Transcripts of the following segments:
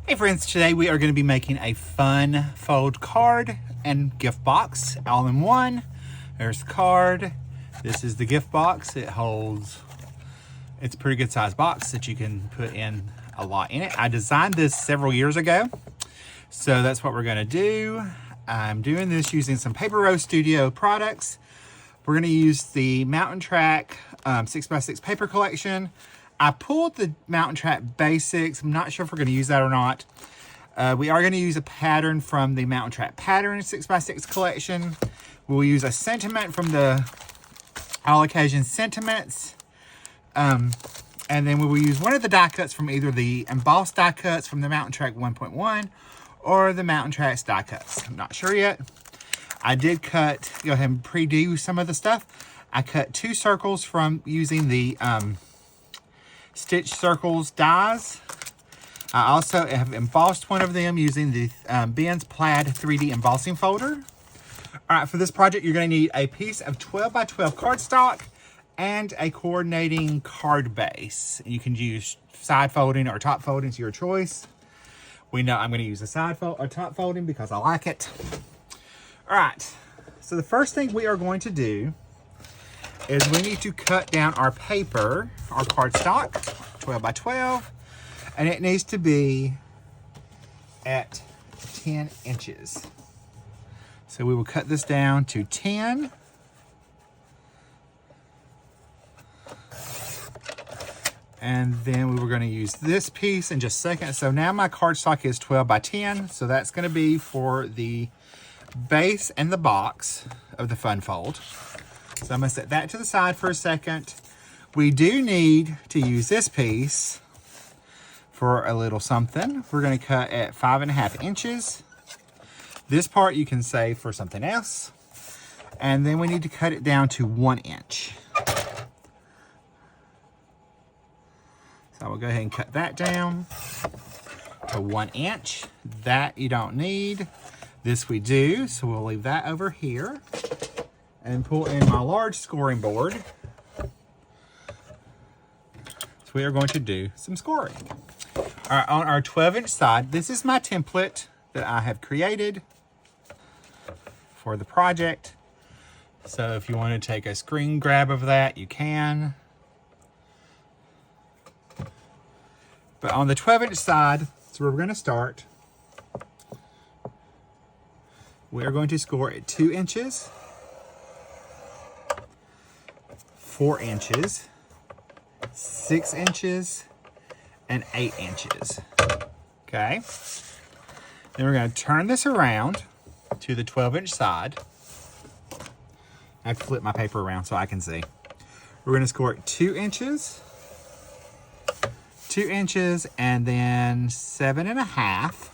Hey friends, today we are going to be making a fun fold card and gift box all in one. There's the card. This is the gift box. It's a pretty good size box that you can put in a lot in it. I designed this several years ago, so that's what we're going to do. I'm doing this using some Paper Rose Studio products. We're going to use the Mountain Track 6x6 paper collection. I pulled the Mountain Track Basics. I'm not sure if we're going to use that or not. We are going to use a pattern from the Mountain Track Pattern 6x6 collection. We'll use a sentiment from the All Occasion Sentiments. And then we will use one of the die cuts from either the embossed die cuts from the Mountain Track 1.1 or the Mountain Tracks die cuts. I'm not sure yet. I did go ahead and pre-do some of the stuff. I cut 2 circles from using the Stitch Circles dies. I also have embossed one of them using the Ben's Plaid 3D embossing folder. All right, for this project, you're going to need a piece of 12 by 12 cardstock and a coordinating card base. You can use side folding or top folding, to your choice. We know I'm going to use a side fold or top folding because I like it. All right, so the first thing we are going to do is we need to cut down our paper, our cardstock, 12 by 12, and it needs to be at 10 inches. So we will cut this down to 10. And then we were going to use this piece in just a second. So now my cardstock is 12 by 10. So that's going to be for the base and the box of the fun fold. So I'm going to set that to the side for a second. We do need to use this piece for a little something. We're going to cut at 5.5 inches. This part you can save for something else. And then we need to cut it down to 1 inch. So we'll go ahead and cut that down to 1 inch. That you don't need. This we do, so we'll leave that over here. And pull in my large scoring board. So we are going to do some scoring. All right, on our 12-inch side, this is my template that I have created for the project. So if you want to take a screen grab of that, you can. But on the 12-inch side, that's where we're going to start. We are going to score at 2 inches. 4 inches, 6 inches, and 8 inches. Okay. Then we're going to turn this around to the 12-inch side. I have to flip my paper around so I can see. We're going to score at 2 inches, 2 inches, and then 7.5,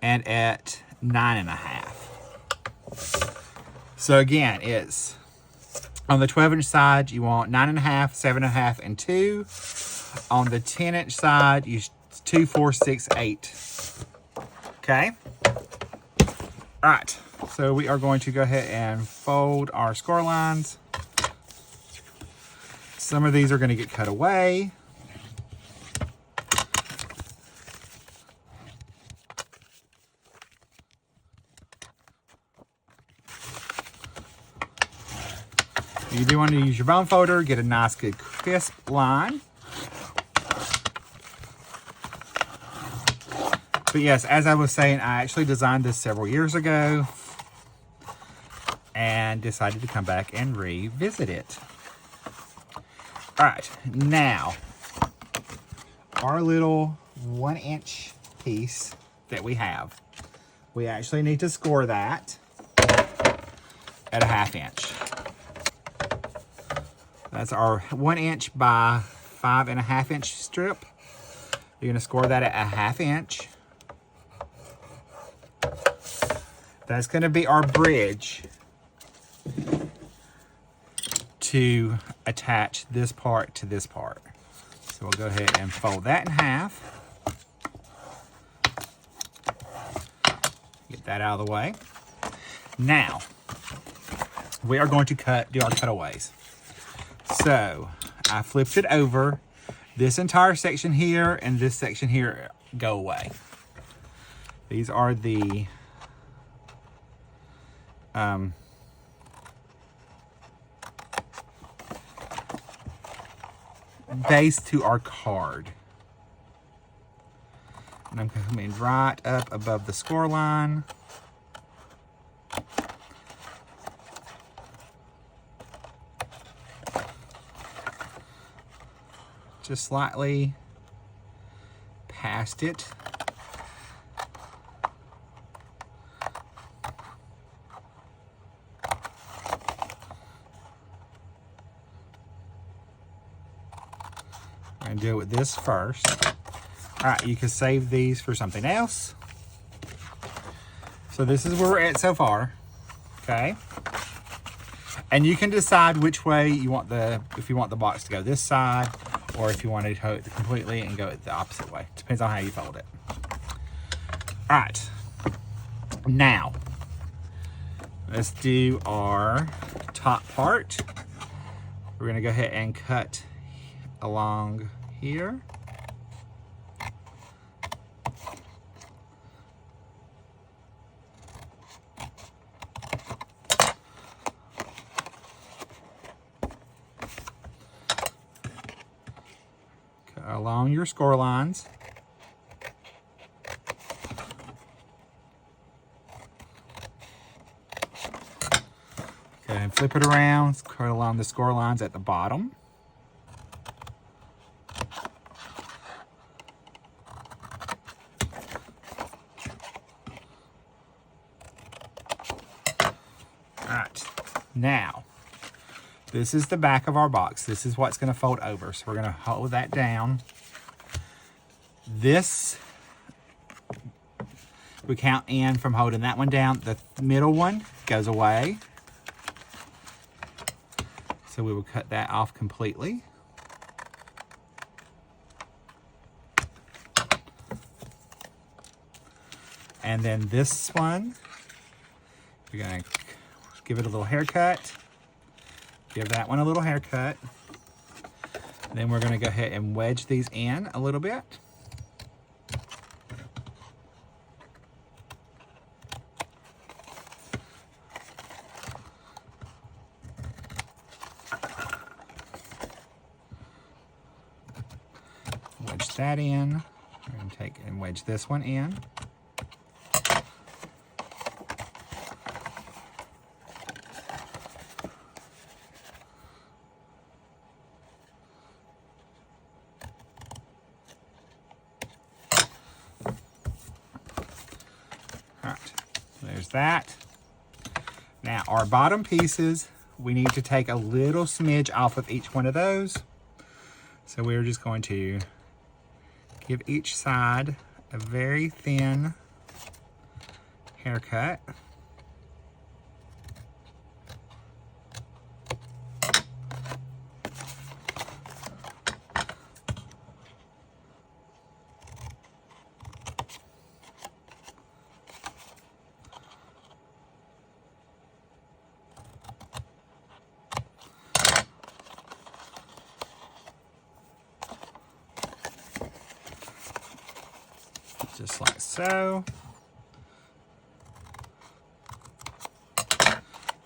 and at 9.5. So again, it's on the 12-inch side, you want 9.5, 7.5, and 2. On the 10-inch side, you 2, 4, 6, 8. Okay. All right. So we are going to go ahead and fold our score lines. Some of these are going to get cut away. You do want to use your bone folder, get a nice good crisp line. But yes, as I was saying, I actually designed this several years ago and decided to come back and revisit it. All right, now our little 1 inch piece that we have, we actually need to score that at a 1/2 inch. That's our 1 inch by 5.5 inch strip. You're going to score that at a 1/2 inch. That's going to be our bridge to attach this part to this part. So we'll go ahead and fold that in half. Get that out of the way. Now, we are going to do our cutaways. So I flipped it over This entire section here and this section here go away. These are the base to our card. And I'm coming right up above the score line. Just slightly past it. I'm going to do it with this first. All right, you can save these for something else. So this is where we're at so far, okay? And you can decide which way you want if you want the box to go this side, or if you want to hold it completely and go the opposite way. Depends on how you fold it. All right, now let's do our top part. We're gonna go ahead and cut along here. Along your score lines. Okay, and flip it around, cut along the score lines at the bottom. All right, now, this is the back of our box. This is what's gonna fold over. So we're gonna hold that down. This, we count in from holding that one down. The middle one goes away. So we will cut that off completely. And then this one, we're gonna give it a little haircut. Give that one a little haircut. Then we're gonna go ahead and wedge these in a little bit. Wedge that in. We're gonna take and wedge this one in. There's that. Now our bottom pieces, we need to take a little smidge off of each one of those. So we're just going to give each side a very thin haircut. Just like so. I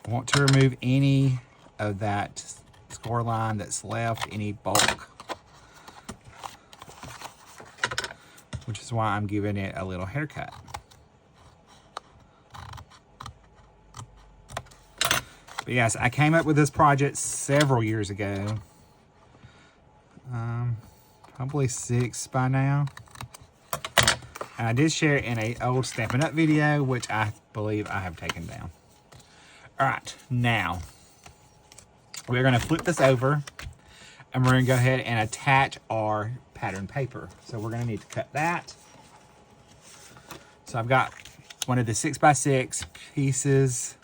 want to remove any of that score line that's left, any bulk, which is why I'm giving it a little haircut. But yes, I came up with this project several years ago. Probably 6 by now. And I did share it in an old Stampin' Up video, which I believe I have taken down. All right, now we're gonna flip this over and we're gonna go ahead and attach our pattern paper. So we're gonna need to cut that. So I've got one of the 6x6 pieces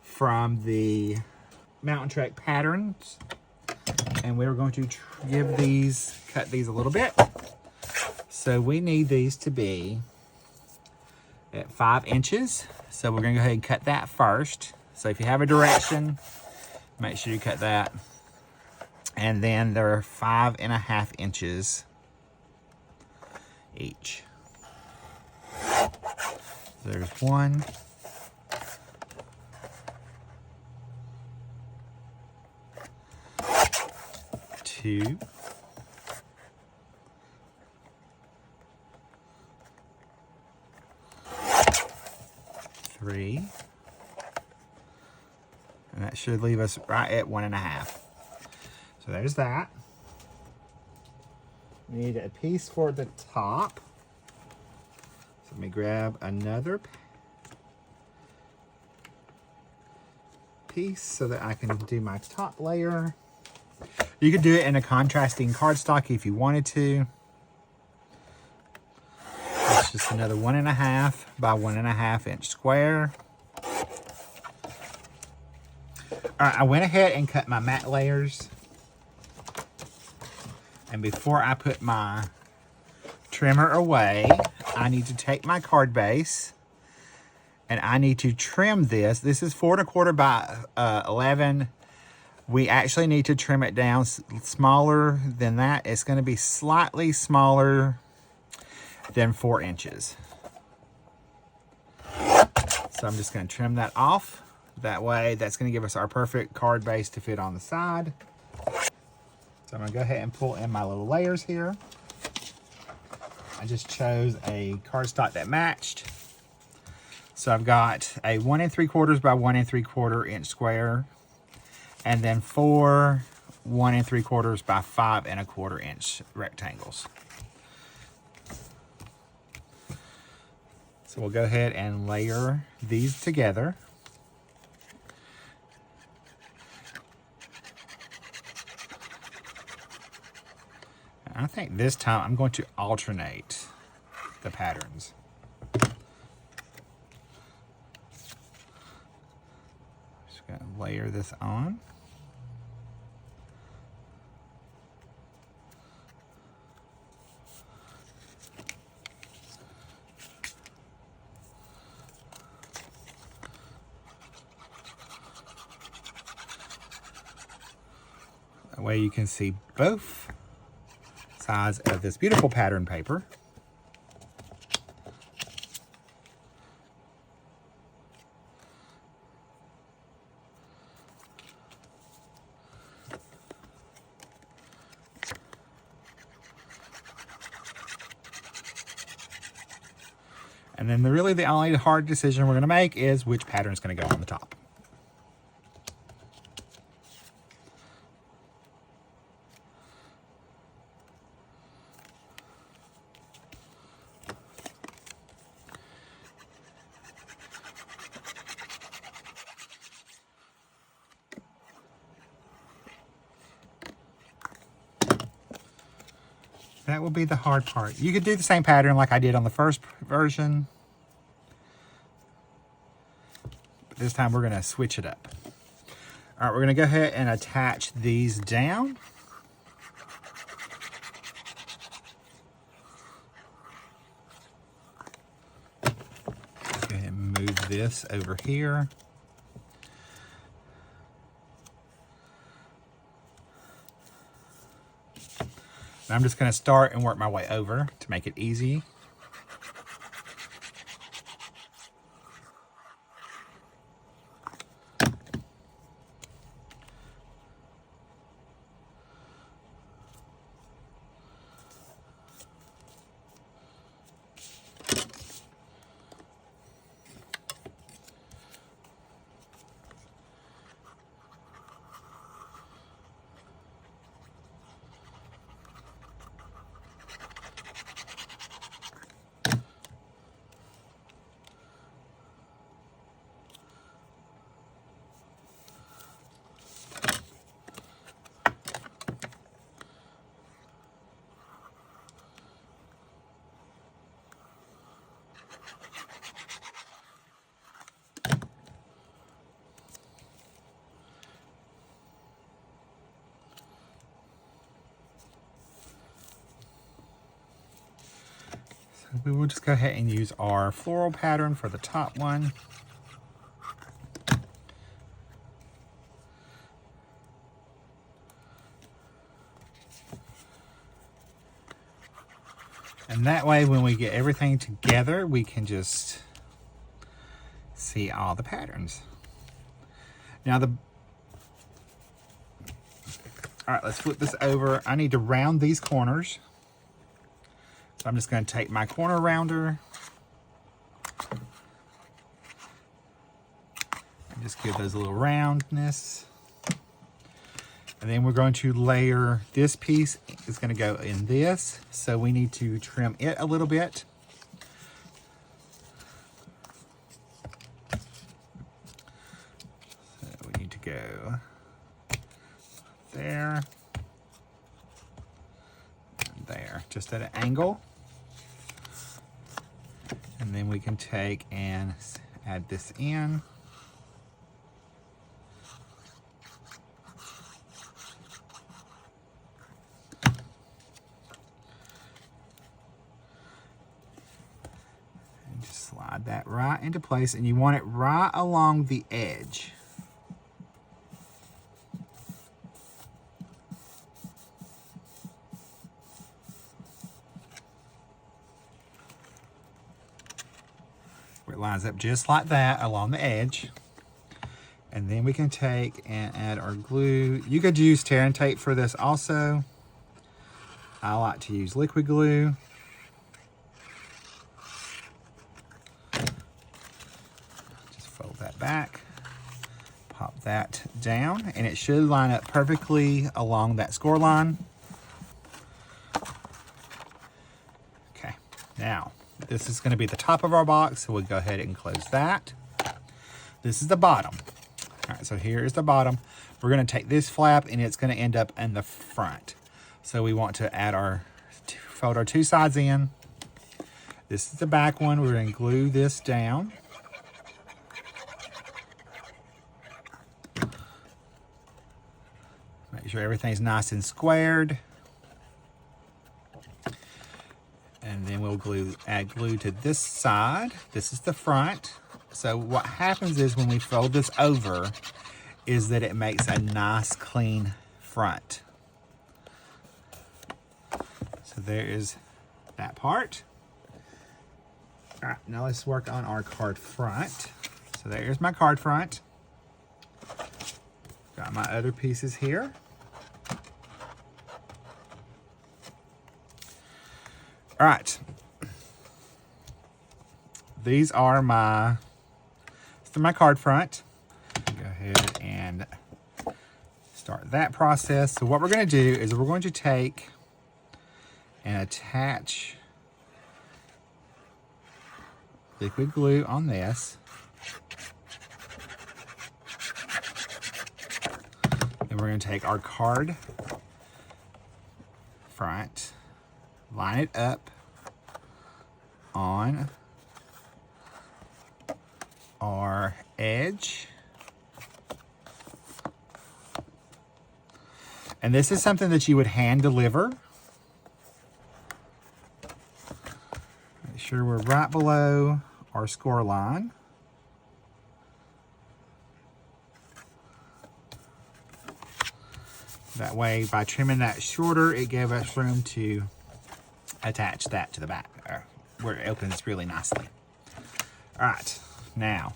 from the Mountain Trek patterns. And we're going to cut these a little bit. So we need these to be at 5 inches. So we're gonna go ahead and cut that first. So if you have a direction, make sure you cut that. And then they're 5.5 inches each. So there's 1, 2, 3, and that should leave us right at 1.5. So there's that. We need a piece for the top. So let me grab another piece so that I can do my top layer. You could do it in a contrasting cardstock if you wanted to. It's just another 1.5 by 1.5 inch square. All right, I went ahead and cut my mat layers. And before I put my trimmer away, I need to take my card base and I need to trim this. This is 4.25 by 11. We actually need to trim it down smaller than that. It's going to be slightly smaller than 4 inches. So I'm just going to trim that off. That way, that's going to give us our perfect card base to fit on the side. So I'm going to go ahead and pull in my little layers here. I just chose a cardstock that matched. So I've got a 1 3/4 by 1 3/4 inch square, and then 4 1 3/4 by 5 1/4 inch rectangles. So we'll go ahead and layer these together. I think this time I'm going to alternate the patterns. Just going to layer this on. That way you can see both sides of this beautiful pattern paper. And then really the only hard decision we're going to make is which pattern is going to go on the top. That will be the hard part. You could do the same pattern like I did on the first version. But this time we're going to switch it up. All right, we're going to go ahead and attach these down. Go ahead and move this over here. And I'm just going to start and work my way over to make it easy. We will just go ahead and use our floral pattern for the top one. And that way, when we get everything together, we can just see all the patterns. Now all right, let's flip this over. I need to round these corners. So I'm just going to take my corner rounder and just give those a little roundness. And then we're going to layer, this piece is going to go in this, so we need to trim it a little bit. So we need to go there, and there, just at an angle. And then we can take and add this in. Slide that right into place, and you want it right along the edge. Where it lines up just like that along the edge. And then we can take and add our glue. You could use tear and tape for this also. I like to use liquid glue. Fold that back, pop that down, and it should line up perfectly along that score line. Okay, now this is going to be the top of our box, so we'll go ahead and close that. This is the bottom. All right, so here is the bottom. We're going to take this flap, and it's going to end up in the front. So we want to add fold our two sides in. This is the back one. We're going to glue this down. Make sure everything's nice and squared. And then we'll add glue to this side. This is the front. So what happens is when we fold this over is that it makes a nice clean front. So there is that part. All right, now let's work on our card front. So there's my card front. Got my other pieces here. All right, these are my card front. Go ahead and start that process. So what we're going to do is we're going to take and attach liquid glue on this. Then we're going to take our card front, line it up on our edge. And this is something that you would hand deliver. Make sure we're right below our score line. That way, by trimming that shorter, it gave us room to attach that to the back, where it opens really nicely. All right, now,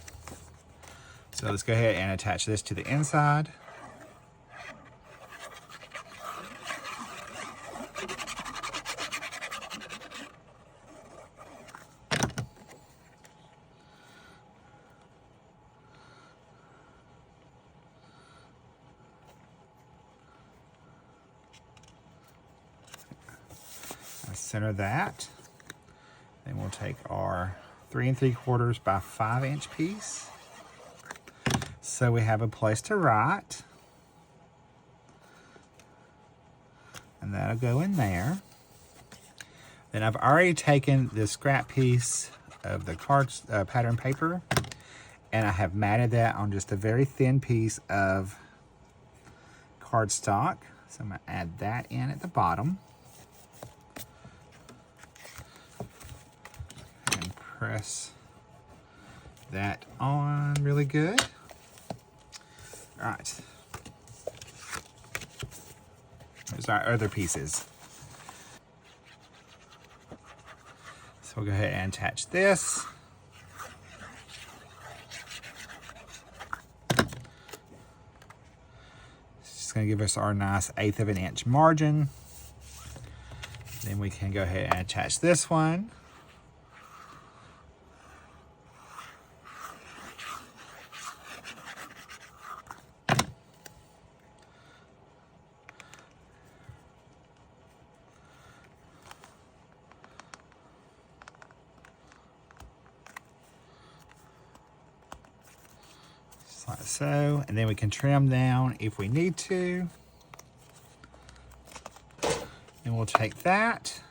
so let's go ahead and attach this to the inside. Center that. Then we'll take our 3 3/4 by 5 inch piece. So we have a place to write. And that'll go in there. Then I've already taken this scrap piece of the pattern paper, and I have matted that on just a very thin piece of cardstock. So I'm going to add that in at the bottom. Press that on really good. All right. There's our other pieces. So we'll go ahead and attach this. It's just going to give us our nice 1/8 of an inch margin. Then we can go ahead and attach this one. Just like so, and then we can trim down if we need to. And we'll take that.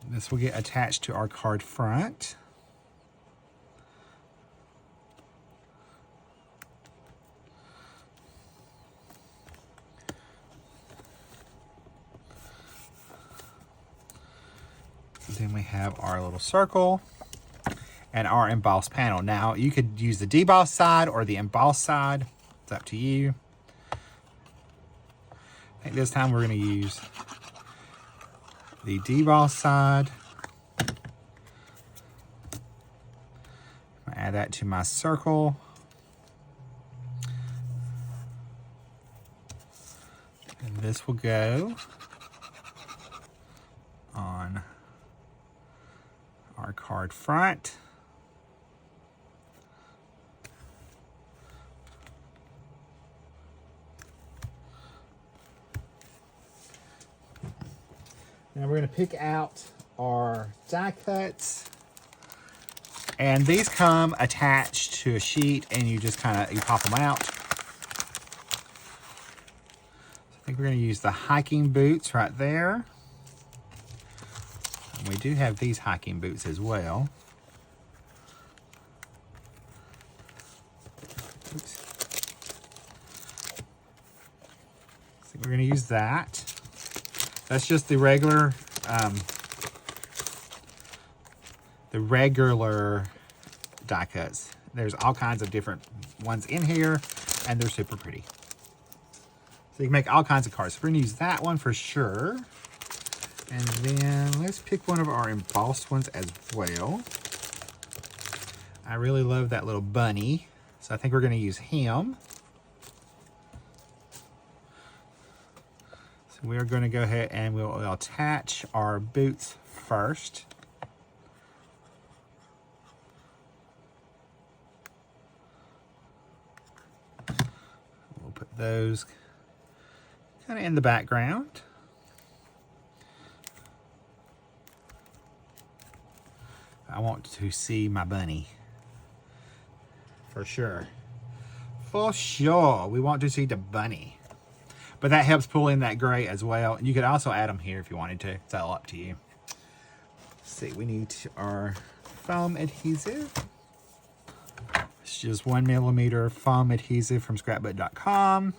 This will get attached to our card front. Then we have our little circle and our embossed panel. Now you could use the deboss side or the embossed side. It's up to you. I think this time we're going to use the deboss side. I'm going to add that to my circle. And this will go on our card front. Now we're going to pick out our die cuts. And these come attached to a sheet and you just you pop them out. So I think we're going to use the hiking boots right there. And we do have these hiking boots as well. Oops. So we're going to use that. That's just the regular die cuts. There's all kinds of different ones in here, and they're super pretty. So you can make all kinds of cards. So we're gonna use that one for sure. And then let's pick one of our embossed ones as well. I really love that little bunny, so I think we're gonna use him. We are going to go ahead and we'll attach our boots first. We'll put those kind of in the background. I want to see my bunny. For sure. For sure. We want to see the bunny. But that helps pull in that gray as well. And you could also add them here if you wanted to. It's all up to you. Let's see, we need our foam adhesive. It's just 1mm foam adhesive from scrapbook.com.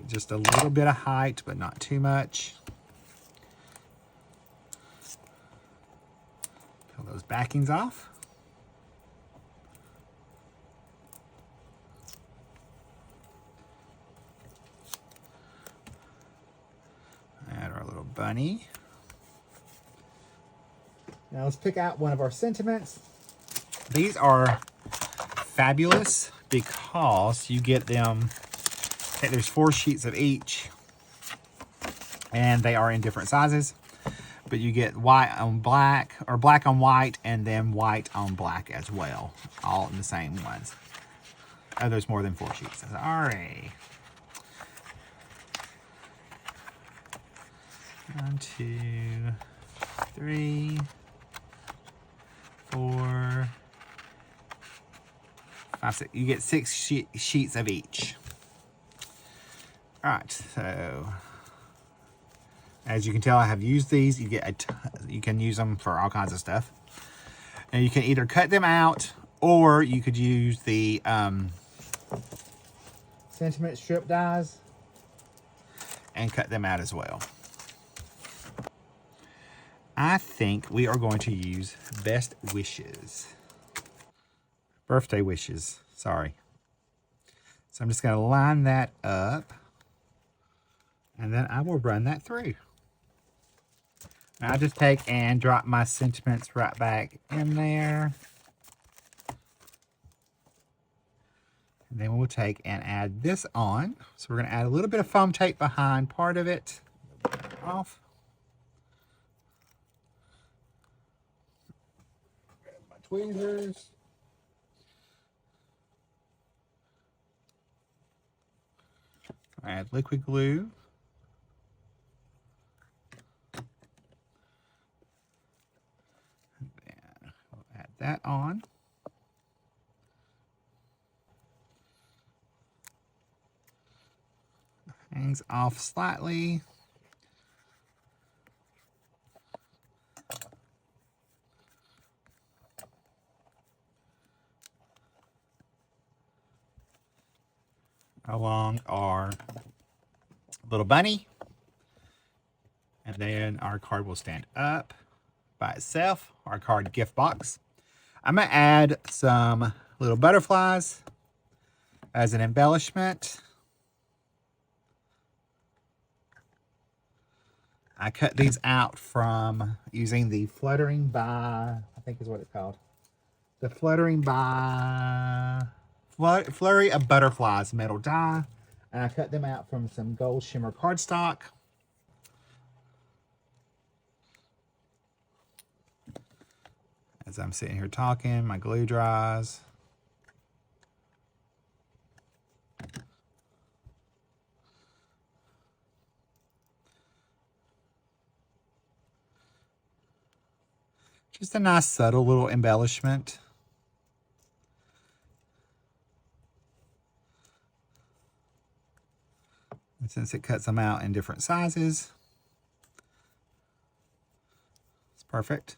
Just a little bit of height, but not too much. Peel those backings off. Add our little bunny. Now let's pick out one of our sentiments. These are fabulous because you get them, I think there's 4 sheets of each, and they are in different sizes. But you get white on black, or black on white, and then white on black as well. All in the same ones. Oh, there's more than 4 sheets. Alright. 1, 2, 3, 4, 5, 6. You get 6 sheets of each. Alright, so as you can tell, I have used these. You get you can use them for all kinds of stuff. And you can either cut them out, or you could use the sentiment strip dies and cut them out as well. I think we are going to use best wishes. Birthday wishes, sorry. So I'm just going to line that up, and then I will run that through. And I'll just take and drop my sentiments right back in there. And then we'll take and add this on. So we're going to add a little bit of foam tape behind part of it. Off. Grab my tweezers. Add liquid glue. And then we'll add that on. Hangs off slightly. Along our little bunny, and then our card will stand up by itself, our card gift box. I'm gonna add some little butterflies as an embellishment. I cut these out from using the Fluttering by, I think is what it's called, the Fluttering by Flurry of Butterflies metal die, and I cut them out from some gold shimmer cardstock. As I'm sitting here talking, my glue dries. Just a nice subtle little embellishment. And since it cuts them out in different sizes, it's perfect.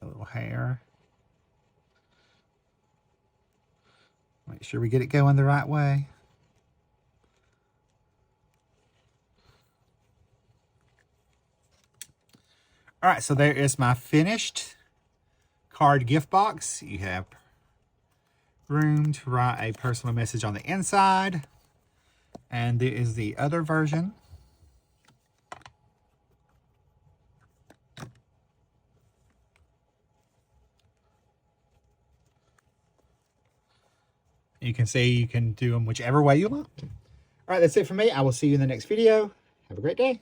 A little hair. Make sure we get it going the right way. All right, so there is my finished card gift box. You have room to write a personal message on the inside. And there is the other version. You can see you can do them whichever way you want. All right, that's it for me. I will see you in the next video. Have a great day.